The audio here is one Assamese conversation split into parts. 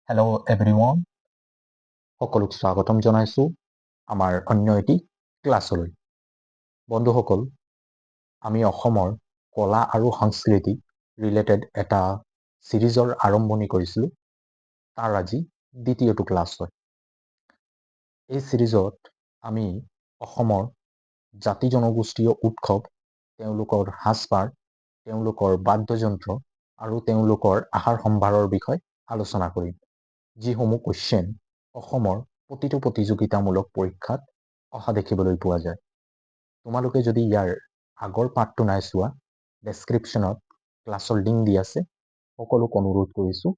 হেল্ল' এভৰিৱান, সকলোক স্বাগতম জনাইছোঁ আমাৰ অন্য এটি ক্লাছলৈ। বন্ধুসকল, আমি অসমৰ কলা আৰু সংস্কৃতি ৰিলেটেড এটা চিৰিজৰ আৰম্ভণি কৰিছিলোঁ। তাৰ আজি দ্বিতীয়টো ক্লাছ হয়। এই চিৰিজত আমি অসমৰ জাতি জনগোষ্ঠীয় উৎসৱ, তেওঁলোকৰ সাজপাৰ, তেওঁলোকৰ বাদ্যযন্ত্ৰ আৰু তেওঁলোকৰ আহাৰ সম্ভাৰৰ বিষয়ে আলোচনা কৰিম। যিসমূহ কুৱেশ্যন অসমৰ প্ৰতিটো প্ৰতিযোগিতামূলক পৰীক্ষাত অহা দেখিবলৈ পোৱা যায়। তোমালোকে যদি ইয়াৰ আগৰ পাঠটো নাই চোৱা, ডেছক্ৰিপশ্যনত ক্লাছৰ লিংক দি আছে। সকলোক অনুৰোধ কৰিছোঁ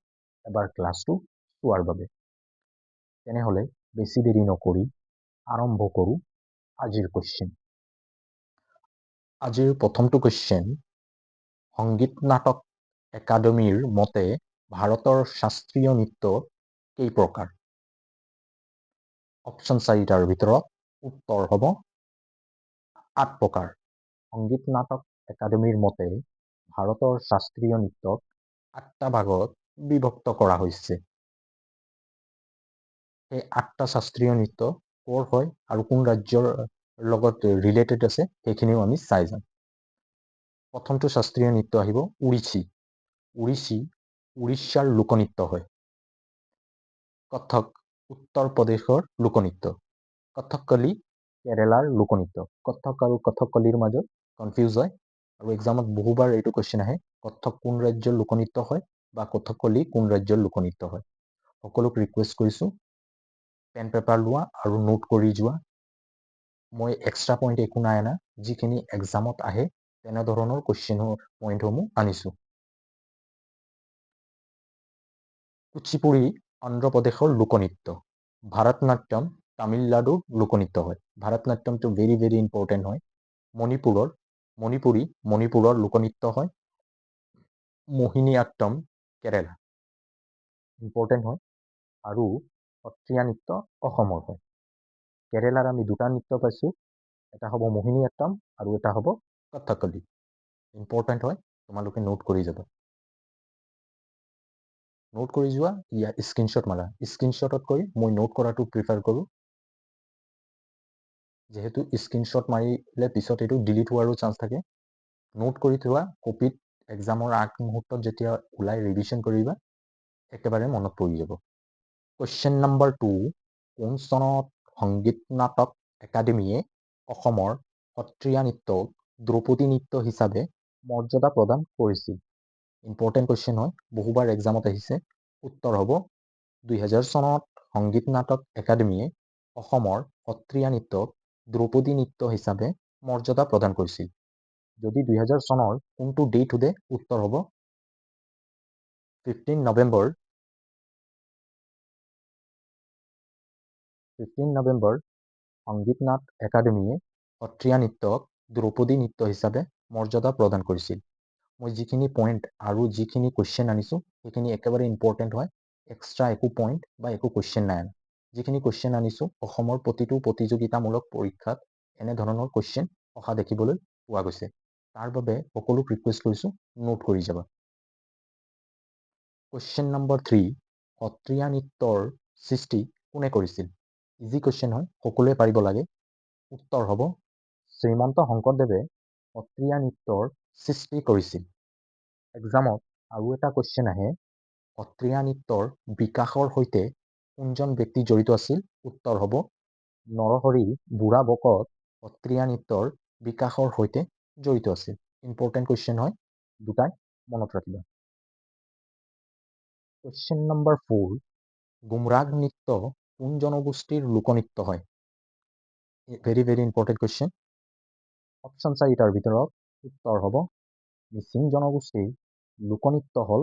এবাৰ ক্লাছটো চোৱাৰ বাবে। তেনেহ'লে বেছি দেৰি নকৰি আৰম্ভ কৰোঁ আজিৰ কুৱেশ্যন। আজিৰ প্ৰথমটো কুৱেশ্যন, সংগীত নাটক একাডেমীৰ মতে ভাৰতৰ শাস্ত্ৰীয় নৃত্য কেই প্ৰকাৰ? অপশ্যন 4টাৰ ভিতৰত উত্তৰ হ'ব 8 প্ৰকাৰ। সংগীত নাটক একাডেমীৰ মতে ভাৰতৰ শাস্ত্ৰীয় নৃত্যক 8টা ভাগত বিভক্ত কৰা হৈছে। এই 8টা শাস্ত্ৰীয় নৃত্য ক'ৰ হয় আৰু কোন ৰাজ্যৰ লগত ৰিলেটেড আছে সেইখিনিও আমি চাই যাম। প্ৰথমটো শাস্ত্ৰীয় নৃত্য আহিব ওড়িশি। ওড়িশি উৰিষ্যাৰ লোকনৃত্য হয়। কথক উত্তৰ প্ৰদেশৰ লোকনৃত্য। কথকলি কেৰেলাৰ লোকনৃত্য। কথক আৰু কথকলিৰ মাজত কনফিউজ হয় আৰু এক্সামত বহুবাৰ এইটো কুৱেশ্যন আহে, কথক কোন ৰাজ্যৰ লোকনৃত্য হয় বা কথকলি কোন ৰাজ্যৰ লোকনৃত্য হয়। সকলোক ৰিকুৱেষ্ট কৰিছোঁ পেন পেপাৰ লোৱা আৰু নোট কৰি যোৱা। মই এক্সট্ৰা পইণ্ট একো নাই অনা, যিখিনি এক্সামত আহে তেনেধৰণৰ কুৱেশ্যনৰ পইণ্টসমূহ আনিছোঁ। কুচিপুড়ি অন্ধ্ৰপ্ৰদেশৰ লোকনৃত্য। ভাৰতনাট্যম তামিলনাডুৰ লোকনৃত্য হয়। ভাৰতনাট্যমটো ভেৰি ভেৰি ইম্পৰ্টেণ্ট হয়। মণিপুৰৰ লোকনৃত্য হয়। মোহিনীআট্টম কেৰেলা ইম্পৰ্টেণ্ট হয় আৰু সত্ৰীয়া নৃত্য অসমৰ হয়। কেৰেলাৰ আমি দুটা নৃত্য পাইছোঁ, এটা হ'ব মোহিনীআট্টম আৰু এটা হ'ব কথকলি। ইম্পৰ্টেণ্ট হয়, তোমালোকে নোট কৰি যাবা। নোট কৰি যোৱা, ইয়াত স্ক্ৰীনশ্বট মাৰা। স্ক্ৰীনশ্বটতকৈ মই নোট কৰাটো প্ৰিফাৰ কৰোঁ, যিহেতু স্ক্ৰীনশ্বট মাৰিলে পিছত এইটো ডিলিট হোৱাৰো চান্স থাকে। নোট কৰি থোৱা, কপিত এক্সামৰ আগমুহূৰ্তত যেতিয়া ওলাই ৰিভিশ্যন কৰিবা একেবাৰে মনত পৰি যাব। কুৱেশ্যন নম্বৰ 2, কোন চনত সংগীত নাটক একাডেমীয়ে অসমৰ সত্ৰীয়া নৃত্যক ধ্ৰুপদী নৃত্য হিচাপে মৰ্যাদা প্ৰদান কৰিছিল? ইম্পৰ্টেণ্ট কুৱেশ্যন হয়, বহুবাৰ এক্সামত আহিছে। উত্তৰ হ'ব 2000 চনত সংগীত নাটক একাডেমীয়ে অসমৰ সত্ৰীয়া নৃত্যক ধ্ৰুপদী নৃত্য হিচাপে মৰ্যাদা প্ৰদান কৰিছিল। যদি 2000 চনৰ কোনটো ডেট সোধে, উত্তৰ হ'ব 15 নৱেম্বৰ। 15 নৱেম্বৰ সংগীত নাট একাডেমীয়ে সত্ৰীয়া নৃত্যক ধ্ৰুপদী নৃত্য হিচাপে মৰ্যাদা প্ৰদান কৰিছিল। মই যিখিনি পইণ্ট আৰু যিখিনি কুৱেশ্যন আনিছোঁ সেইখিনি একেবাৰে ইম্পৰ্টেণ্ট হয়। এক্সট্ৰা একো পইণ্ট বা একো কুৱেশ্যন নাই। যিখিনি কুৱেশ্যন আনিছোঁ অসমৰ প্ৰতিটো প্ৰতিযোগিতামূলক পৰীক্ষাত এনেধৰণৰ কুৱেশ্যন অহা দেখিবলৈ পোৱা গৈছে। তাৰ বাবে সকলোক ৰিকুৱেষ্ট কৰিছোঁ নোট কৰি যাবা। কুৱেশ্যন নম্বৰ 3, সত্ৰীয়া নৃত্যৰ সৃষ্টি কোনে কৰিছিল? ইজি কুৱেশ্যন হয়, সকলোৱে পাৰিব লাগে। উত্তৰ হ'ব শ্ৰীমন্ত শংকৰদেৱে সত্ৰীয়া নৃত্যৰ সৃষ্টি কৰিছিল। এক্সামত আৰু এটা কুৱেশ্যন আহে, সত্ৰীয়া নৃত্যৰ বিকাশৰ সৈতে কোনজন ব্যক্তি জড়িত আছিল? উত্তৰ হ'ব নৰহৰি বুঢ়াবকত সত্ৰীয়া নৃত্যৰ বিকাশৰ সৈতে জড়িত আছিল। ইম্পৰ্টেণ্ট কুৱেশ্যন হয়, দুটাই মনত ৰাখিবা। কুৱেশ্যন নম্বৰ 4, গুমৰাগ নৃত্য কোন জনগোষ্ঠীৰ লোকনৃত্য হয়? Very very important question. Option 4টাৰ ভিতৰত উত্তৰ হ'ব মিচিং জনগোষ্ঠীৰ লোকনৃত্য হ'ল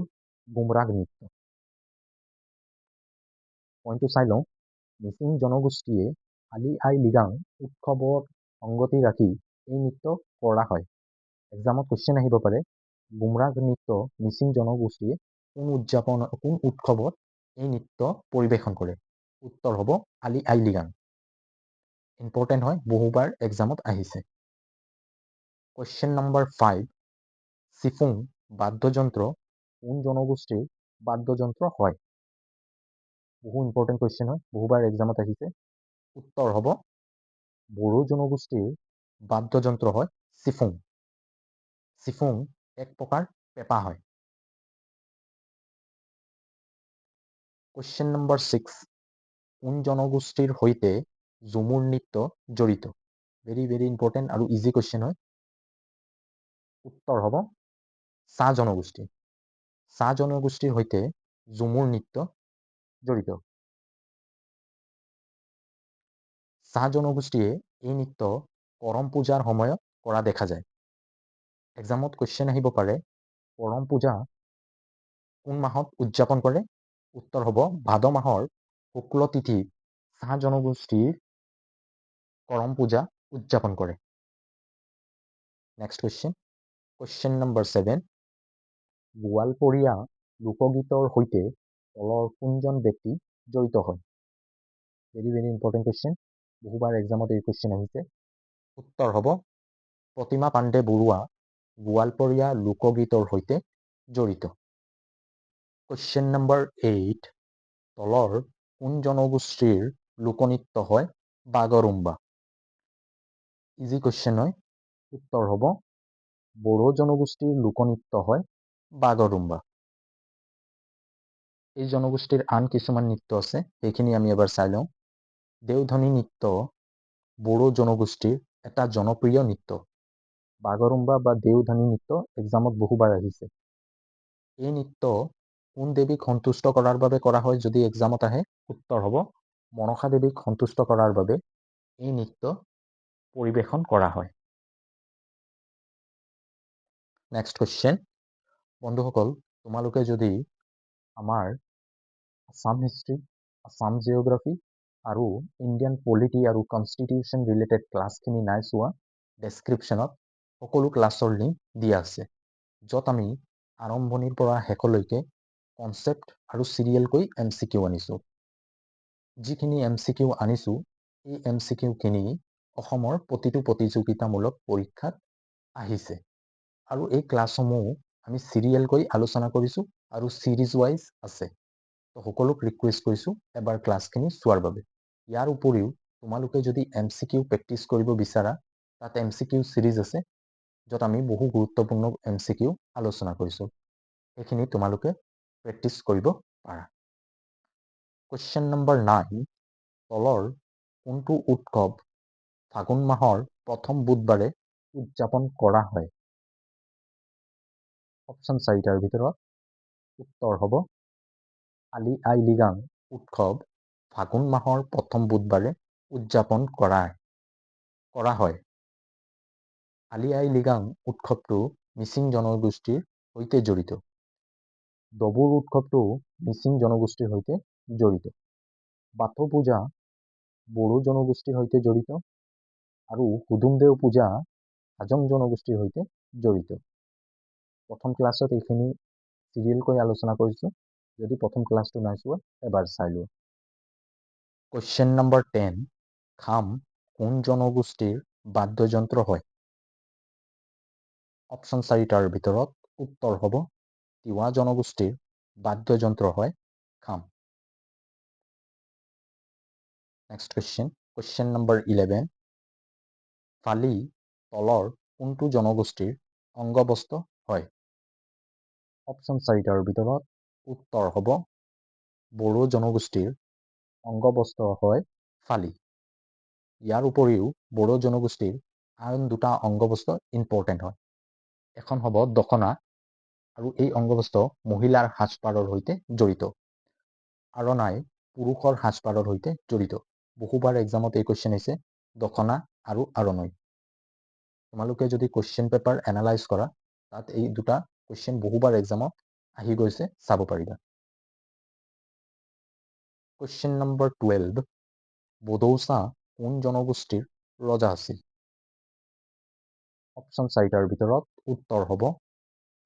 গুমৰাগ নৃত্য। পইণ্টটো চাই লওঁ, মিচিং জনগোষ্ঠীয়ে আলি আই লৃগাং উৎসৱৰ সংগতি ৰাখি এই নৃত্য কৰা হয়। এক্সামত কুৱেশ্যন আহিব পাৰে, গুমৰাগ নৃত্য মিচিং জনগোষ্ঠীয়ে কোন উৎসৱত এই নৃত্য পৰিৱেশন কৰে? উত্তৰ হ'ব আলি আই লৃগাং। ইম্পৰ্টেণ্ট হয়, বহুবাৰ এক্সামত আহিছে। কুৱেশ্যন নম্বৰ 5, চিফুং বাদ্যযন্ত্ৰ কোন জনগোষ্ঠীৰ বাদ্যযন্ত্ৰ হয়? বহু ইম্পৰ্টেণ্ট কুৱেশ্যন হয়, বহুবাৰ এক্সামত আহিছে। উত্তৰ হ'ব বড়ো জনগোষ্ঠীৰ বাদ্যযন্ত্ৰ হয় চিফুং। চিফুং এক প্ৰকাৰ পেঁপা হয়। কুৱেশ্যন নম্বৰ 6, কোন জনগোষ্ঠীৰ সৈতে ঝুমুৰ নৃত্য জড়িত? ভেৰি ভেৰি ইম্পৰ্টেণ্ট আৰু ইজি কুৱেশ্যন হয়। উত্তৰ হ'ব চাহ জনগোষ্ঠী। চাহ জনগোষ্ঠীৰ সৈতে ঝুমুৰ নৃত্য জড়িত। চাহ জনগোষ্ঠীয়ে এই নৃত্য কৰম পূজাৰ সময়ত কৰা দেখা যায়। এক্সামত কুৱেশ্যন আহিব পাৰে, কৰম পূজা কোন মাহত উদযাপন কৰে? উত্তৰ হ'ব ভাদ মাহৰ শুক্ল তিথিত চাহ জনগোষ্ঠীৰ কৰম পূজা উদযাপন কৰে। নেক্সট কুৱেশ্যন, কুৱেশ্যন নম্বৰ 7, গোৱালপৰীয়া লোকগীতৰ সৈতে তলৰ কোনজন ব্যক্তি জড়িত হয়? ভেৰি ভেৰি ইম্পৰ্টেণ্ট কুৱেশ্যন, বহুবাৰ এক্সামত এই কুৱেশ্যন আহিছে। উত্তৰ হ'ব প্ৰতিমা পাণ্ডে বৰুৱা গোৱালপৰীয়া লোকগীতৰ সৈতে জড়িত। কুৱেশ্যন নম্বৰ 8, তলৰ কোন জনগোষ্ঠীৰ লোকনৃত্য হয় বাগৰুম্বা? ইজি কুৱেশ্যন হয়। উত্তৰ হ'ব বড়ো জনগোষ্ঠীৰ লোকনৃত্য হয় বাগৰুম্বা। এই জনগোষ্ঠীৰ আন কিছুমান নৃত্য আছে, সেইখিনি আমি এবাৰ চাই লওঁ। দেওধনী নৃত্য বড়ো জনগোষ্ঠীৰ এটা জনপ্ৰিয় নৃত্য। বাগৰুম্বা বা দেওধনী নৃত্য এক্সামত বহুবাৰ আহিছে। এই নৃত্য কোন দেৱীক সন্তুষ্ট কৰাৰ বাবে কৰা হয় যদি এক্সামত আহে? উত্তৰ হ'ব মনসা দেৱীক সন্তুষ্ট কৰাৰ বাবে এই নৃত্য পৰিৱেশন কৰা হয়। নেক্সট কুৱেশ্যন, বন্ধুসকল, তোমালোকে যদি আমাৰ আসাম হিষ্ট্ৰী, আসাম জিঅ'গ্ৰাফী আৰু ইণ্ডিয়ান পলিটি আৰু কনষ্টিটিউশ্যন ৰিলেটেড ক্লাছখিনি নাই চোৱা, ডেছক্ৰিপশ্যনত সকলো ক্লাছৰ লিংক দিয়া আছে, য'ত আমি আৰম্ভণিৰ পৰা শেষলৈকে কনচেপ্ট আৰু চিৰিয়েলকৈ MCQ আনিছোঁ। যিখিনি MCQ আনিছোঁ, এই MCQখিনি অসমৰ প্ৰতিটো প্ৰতিযোগিতামূলক পৰীক্ষাত আহিছে। আৰু এই ক্লাছসমূহ আমি চিৰিয়েলকৈ আলোচনা কৰিছোঁ আৰু চিৰিজ ৱাইজ আছে। তো সকলোক ৰিকুৱেষ্ট কৰিছোঁ এবাৰ ক্লাছখিনি চোৱাৰ বাবে। ইয়াৰ উপৰিও তোমালোকে যদি MCQ প্ৰেক্টিছ কৰিব বিচাৰা, তাত MCQ চিৰিজ আছে, য'ত আমি বহু গুৰুত্বপূৰ্ণ MCQ আলোচনা কৰিছোঁ। সেইখিনি তোমালোকে প্ৰেক্টিছ কৰিব পাৰা। কুৱেশ্যন নম্বৰ 9, তলৰ কোনটো উৎসৱ ফাগুন মাহৰ প্ৰথম বুধবাৰে উদযাপন কৰা হয়? অপশ্যন 4টাৰ ভিতৰত উত্তৰ হ'ব আলি আই লৃগাং উৎসৱ ফাগুন মাহৰ প্ৰথম বুধবাৰে উদযাপন কৰা হয়। আলি আই লৃগাং উৎসৱটো মিচিং জনগোষ্ঠীৰ সৈতে জড়িত। ডবুৰ উৎসৱটো মিচিং জনগোষ্ঠীৰ সৈতে জড়িত। বাথৌ পূজা বড়ো জনগোষ্ঠীৰ সৈতে জড়িত আৰু হুদুমদেও পূজা হাজং জনগোষ্ঠীৰ সৈতে জড়িত। প্ৰথম ক্লাছত এইখিনি চিৰিয়েলকৈ আলোচনা কৰিছোঁ। যদি প্ৰথম ক্লাছটো নাই চোৱা, এবাৰ চাই লোৱা। কুৱেশ্যন নম্বৰ 10, খাম কোন জনগোষ্ঠীৰ বাদ্যযন্ত্ৰ হয়? অপশ্যন 4টাৰ ভিতৰত উত্তৰ হ'ব তিৱা জনগোষ্ঠীৰ বাদ্যযন্ত্ৰ হয় খাম। নেক্সট কুৱেশ্যন, কুৱেশ্যন নম্বৰ 11, ফালি তলৰ কোনটো জনগোষ্ঠীৰ অংগবস্ত্ৰ হয়? অপশ্যন 4টাৰ ভিতৰত উত্তৰ হ'ব বড়ো জনগোষ্ঠীৰ অংগবস্ত্ৰ হয় ফালি। ইয়াৰ উপৰিও বড়ো জনগোষ্ঠীৰ আন দুটা অংগবস্ত্ৰ ইম্পৰ্টেণ্ট হয়। এখন হ'ব দখনা, আৰু এই অংগবস্ত্ৰ মহিলাৰ সাজপাৰৰ সৈতে জড়িত। আৰণাই পুৰুষৰ সাজপাৰৰ সৈতে জড়িত। বহুবাৰ এক্সামত এই কুৱেশ্যন আহিছে, দখনা আৰু আৰণৈ। তোমালোকে যদি কুৱেশ্যন পেপাৰ এনালাইজ কৰা, তাত এই দুটা কুৱেশ্যন বহুবাৰ এক্সামত আহি গৈছে, চাব পাৰিবা। কুৱেশ্যন নম্বৰ 12, বড়ৌচা কোন জনগোষ্ঠীৰ ৰজা আছিল? অপশ্যন 4টাৰ ভিতৰত উত্তৰ হ'ব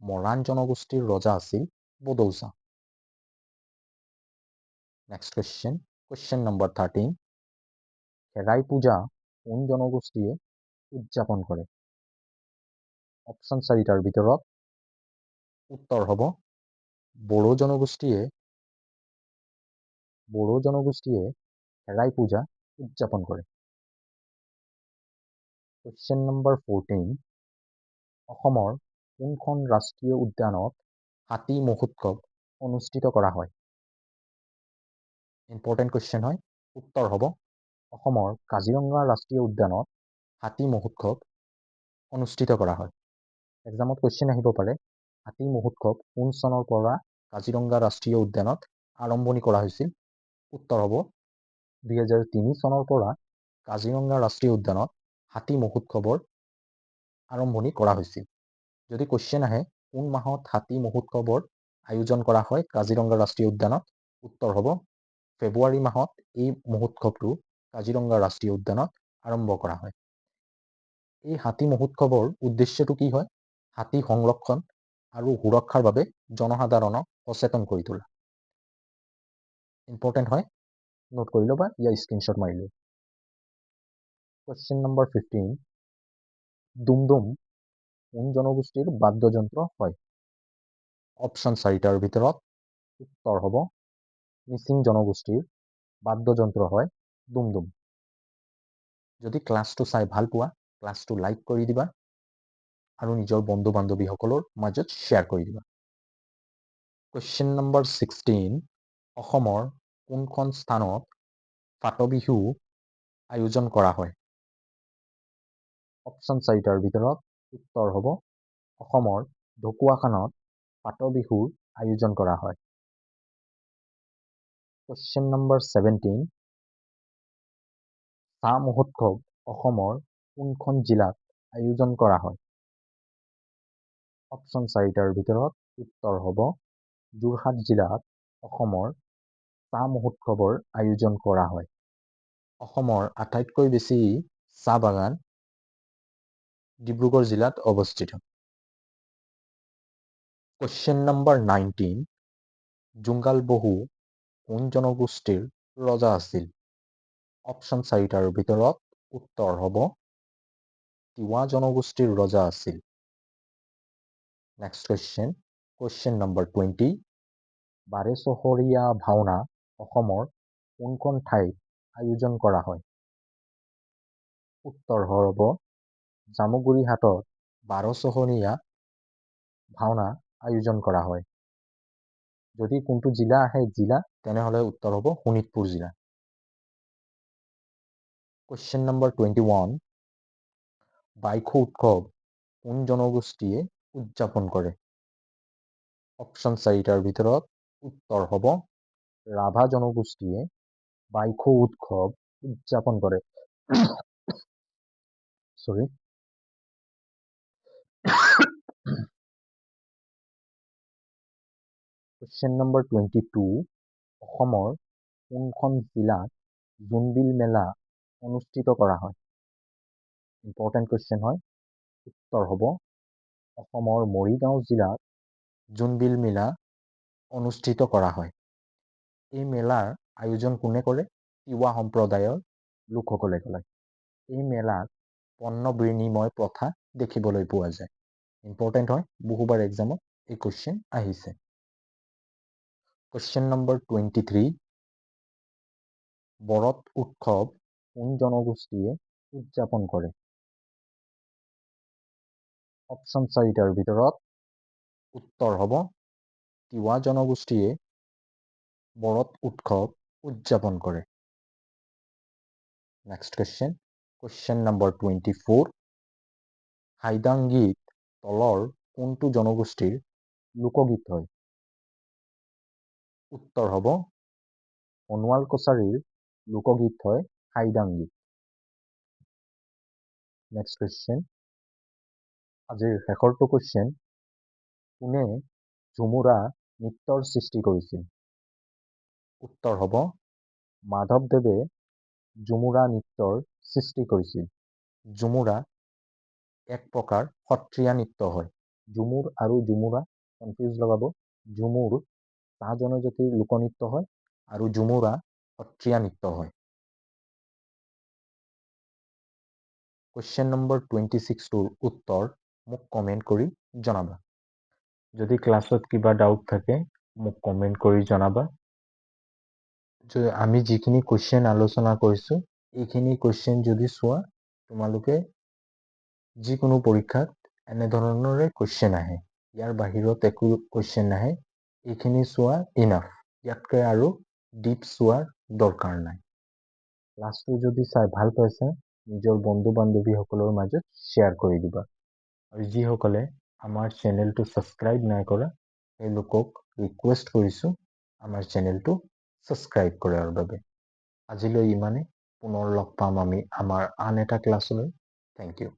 মৰাণ জনগোষ্ঠীৰ ৰজা আছিল বড়ৌচা। নেক্সট কুৱেশ্যন, কুৱেশ্যন নম্বৰ 13, খেৰাই পূজা কোন জনগোষ্ঠীয়ে উদযাপন কৰে? অপশ্যন 4টাৰ ভিতৰত উত্তৰ হ'ব বড়ো জনগোষ্ঠীয়ে বড়ো জনগোষ্ঠীয়ে হেৰাই পূজা উদযাপন কৰে? কুৱেশ্যন নম্বৰ 14, অসমৰ কোনখন ৰাষ্ট্ৰীয় উদ্যানত হাতী মহোৎসৱ অনুষ্ঠিত কৰা হয়? ইম্পৰ্টেণ্ট কুৱেশ্যন হয়। উত্তৰ হ'ব অসমৰ কাজিৰঙা ৰাষ্ট্ৰীয় উদ্যানত হাতী মহোৎসৱ অনুষ্ঠিত কৰা হয়। এক্সামত কুৱেশ্যন আহিব পাৰে, হাতী মহোৎসৱ কোন চনৰ পৰা কাজিৰঙা ৰাষ্ট্ৰীয় উদ্যানত আৰম্ভণি কৰা হৈছিল? উত্তৰ হ'ব 2003 চনৰ পৰা কাজিৰঙা ৰাষ্ট্ৰীয় উদ্যানত হাতী মহোৎসৱৰ আৰম্ভণি কৰা হৈছিল। যদি কুৱেশ্যন আহে কোন মাহত হাতী মহোৎসৱৰ আয়োজন কৰা হয় কাজিৰঙা ৰাষ্ট্ৰীয় উদ্যানত? উত্তৰ হ'ব ফেব্ৰুৱাৰী মাহত এই মহোৎসৱটো কাজিৰঙা ৰাষ্ট্ৰীয় উদ্যানত আৰম্ভ কৰা হয়। এই হাতী মহোৎসৱৰ উদ্দেশ্যটো কি হয়? হাতী সংৰক্ষণ আৰু সুৰক্ষাৰ বাবে জনসাধাৰণক সচেতন কৰি তোলা। ইম্পৰ্টেণ্ট হয়, নোট কৰি ল'বা, ইয়াৰ স্ক্ৰীনশ্বট মাৰি লোৱা। কুৱেশ্যন নম্বৰ 15, ডুমডুম কোন জনগোষ্ঠীৰ বাদ্যযন্ত্ৰ হয়? অপশ্যন 4টাৰ ভিতৰত উত্তৰ হ'ব মিচিং জনগোষ্ঠীৰ বাদ্যযন্ত্ৰ হয় ডুমডুম। যদি ক্লাছটো চাই ভাল পোৱা, ক্লাছটো লাইক কৰি দিবা আৰু নিজৰ বন্ধু বান্ধৱীসকলৰ মাজত শ্বেয়াৰ কৰি দিবা। কুৱেশ্যন নম্বৰ 16, অসমৰ কোনখন স্থানত ফাট বিহু আয়োজন কৰা হয়? অপশ্যন 4টাৰ ভিতৰত উত্তৰ হ'ব অসমৰ ঢকুৱাখানাত ফাট বিহুৰ আয়োজন কৰা হয়। কুৱেশ্যন নম্বৰ 17, চাহ মহোৎসৱ অসমৰ কোনখন জিলাত আয়োজন কৰা হয়? অপশ্যন 4টাৰ ভিতৰত উত্তৰ হ'ব যোৰহাট জিলাত অসমৰ চাহ মহোৎসৱৰ আয়োজন কৰা হয়। অসমৰ আটাইতকৈ বেছি চাহ বাগান ডিব্ৰুগড় জিলাত অৱস্থিত। কুৱেশ্যন নম্বৰ 19, জোংগাল বহু কোন জনগোষ্ঠীৰ ৰজা আছিল? অপশ্যন 4টাৰ ভিতৰত উত্তৰ হ'ব তিৱা জনগোষ্ঠীৰ ৰজা আছিল। নেক্সট কুৱেশ্যন, কুৱেশ্যন নম্বৰ 20, বাৰেচহৰীয়া ভাওনা অসমৰ কোনখন ঠাইত আয়োজন কৰা হয়? উত্তৰ হ'ব জামুগুৰিহাটত বাৰচহৰীয়া ভাওনা আয়োজন কৰা হয়। যদি কোনটো জিলা আহে জিলা, তেনেহ'লে উত্তৰ হ'ব শোণিতপুৰ জিলা। কুৱেশ্যন নম্বৰ 21, বাইখো উৎসৱ কোন জনগোষ্ঠীয়ে উদযাপন কৰে? অপশ্যন 4টাৰ ভিতৰত উত্তৰ হ'ব ৰাভা জনগোষ্ঠীয়ে বাইখো উৎসৱ উদযাপন কৰে। সৰি। কুৱেশ্যন নম্বৰ 22, অসমৰ কোনখন জিলাত জোনবিল মেলা অনুষ্ঠিত কৰা হয়? ইম্পৰ্টেণ্ট কুৱেশ্যন হয়। উত্তৰ হ'ব অসমৰ মৰিগাঁও জিলাত জোনবিল মেলা অনুষ্ঠিত কৰা হয়। এই মেলাৰ আয়োজন কোনে কৰে? তিৱা সম্প্ৰদায়ৰ লোকসকলে কৰে। এই মেলাত পণ্য বিনিময় প্ৰথা দেখিবলৈ পোৱা যায়। ইম্পৰ্টেণ্ট হয়, বহুবাৰ এক্সামত এই কুৱেশ্যন আহিছে। কুৱেশ্যন নম্বৰ 23, বৰত উৎসৱ কোন জনগোষ্ঠীয়ে উদযাপন কৰে? অপশ্যন 4টাৰ ভিতৰত উত্তৰ হ'ব তিৱা জনগোষ্ঠীয়ে বৰত উৎসৱ উদযাপন কৰে। Next question, question number 24, Haidang গীত তলৰ কোনটো জনগোষ্ঠীৰ লোকগীত হয়? উত্তৰ হ'ব সোণোৱাল কছাৰীৰ লোকগীত হয় হাইদাং গীত। নেক্সট কুৱেশ্যন, আজিৰ শেষৰটো কুৱেশ্যন, কোনে ঝুমুৰা নৃত্যৰ সৃষ্টি কৰিছিল? উত্তৰ হ'ব মাধৱদেৱে ঝুমুৰা নৃত্যৰ সৃষ্টি কৰিছিল। ঝুমুৰা এক প্ৰকাৰ সত্ৰীয়া নৃত্য হয়। ঝুমুৰ আৰু ঝুমুৰা কনফিউজ লগাব। ঝুমুৰ চাহ জনজাতিৰ লোকনৃত্য হয় আৰু ঝুমুৰা সত্ৰীয়া নৃত্য হয়। কুৱেশ্যন নম্বৰ 26টোৰ উত্তৰ মোক কমেণ্ট কৰি জনাবা। যদি ক্লাছত কিবা ডাউট থাকে মোক কমেণ্ট কৰি জনাবা। আমি যিখিনি কুৱেশ্যন আলোচনা কৰিছোঁ এইখিনি কুৱেশ্যন যদি চোৱা তোমালোকে যিকোনো পৰীক্ষাত এনেধৰণৰে কুৱেশ্যন আহে, ইয়াৰ বাহিৰত একো কুৱেশ্যন নাহে। এইখিনি চোৱা ইনাফ, ইয়াতকৈ আৰু ডিপ চোৱাৰ দৰকাৰ নাই। ক্লাছটো যদি চাই ভাল পাইছা নিজৰ বন্ধু বান্ধৱীসকলৰ মাজত শ্বেয়াৰ কৰি দিবা। আৰু যিসকলে আমাৰ চেনেলটো ছাবস্ক্ৰাইব নাই কৰা তেওঁলোকক ৰিকুৱেষ্ট কৰিছোঁ আমাৰ চেনেলটো ছাবস্ক্ৰাইব কৰাৰ বাবে। আজিলৈ ইমানে, পুনৰ লগ পাম আমি আমাৰ আন এটা ক্লাছলৈ। Thank U.